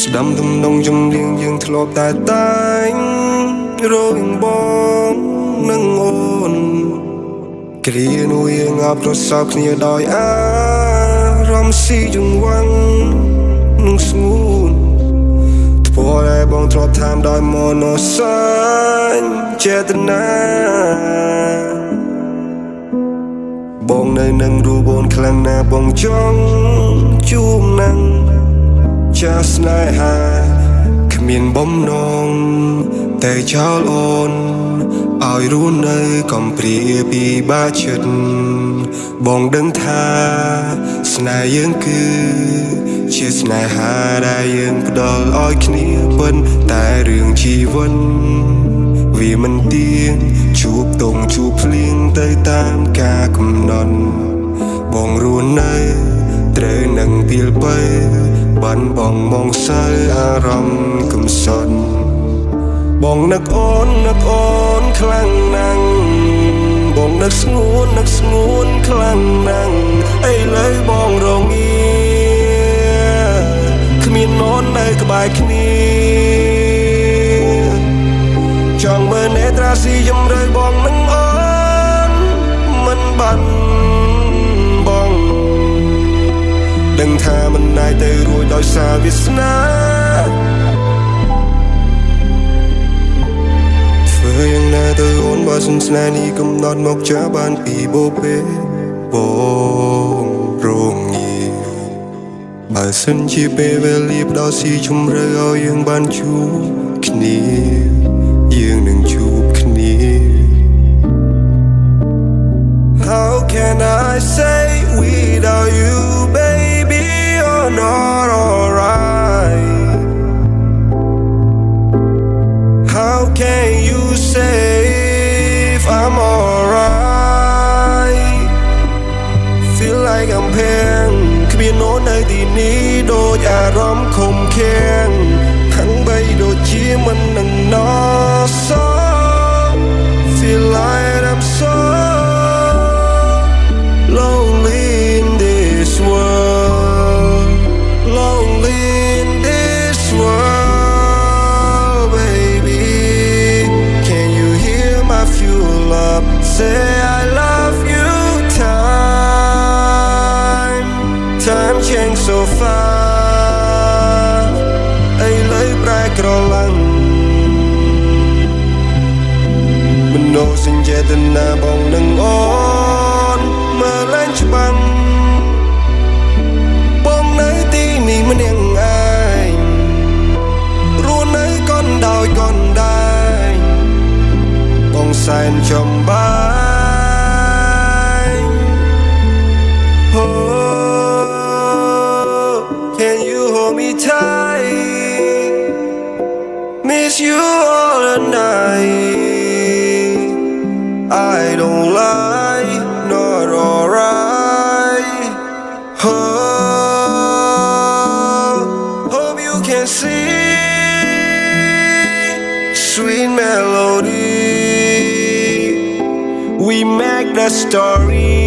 ស្ដាំទំនងចំរៀងយើងធ្លាប់តែរងបងនឹងអូនគ្រានោះយើងអាប់រសើបគ្នាដោយអារម្មណ៍ស៊ីចង្វាន់នឹងស្ងួនធ្ពោតែបងធ្លាប់តាមដោយមនោសញ្ចេតនាបងនៅនឹងរូបអូនខ្លាំងណាស់បងចង់ជួបនឹងចាស់ស្នេហាគ្មានបំណងតែចោលអូនឲ្យរស់នៅកំព្រាពីបាចិត្តបងដឹងថាស្នេហ៍យើងគឺជាស្នេហាដែលយើងផ្ដល់ឲ្យគ្នាប៉ុន្តែរឿងជីវិតវាមិនទៀងជួបតងជួបភ្លៀងទៅតាមការកំណត់បងរស់នៅត្រូវនឹងពីលបីបានបងមកសើអារម្មណ៍កំសត់បងនឹកអូនខ្លាំងណាស់បងនឹកស្ងួនខ្លាំងណាស់ឥឡូវបងរងាគ្មានអូននៅក្បែរគ្នាចង់មើលនេត្រាស៊ីជំរឿបងនឹងអូនមិនបាត់បងដឹងថាមិនអាចទៅរួចដោយសារវាសនាធ្វើយ៉ាងណាទៅអូនបើសិនស្នេហ៍នេះកំណត់មកចាបានពីបូពេបងរងាបើសិនជាពេលវេលាផ្ដល់ស៊ីជំរឿឲ្យយើងបានជួបគ្នាយើងនឹងជួបគ្នា How can I say without you baby you're not alright How can you say if I'm alright Feel like I'm paying គ្មានអូននៅទីនេះដូចអារម្មណ៍ខំខាំងខាងបីដូចជាមិននឹងណស Feel like I'm so lonely in this world Lonely in this world baby Can you hear my fuel up Say I love you Time change so fast ឥឡូវប្រែក្រឡាំងមនោសញ្ចេតនាបងនឹងអូនមើលឡើងច្បាស់បងនៅទីនេះម្នាក់ឯងរស់នៅកនដោយកនដែរបងសែនចំបាយ Can you hold me tight Miss you all the night I don't lie Not alright Hope you can see Sweet melody We make the story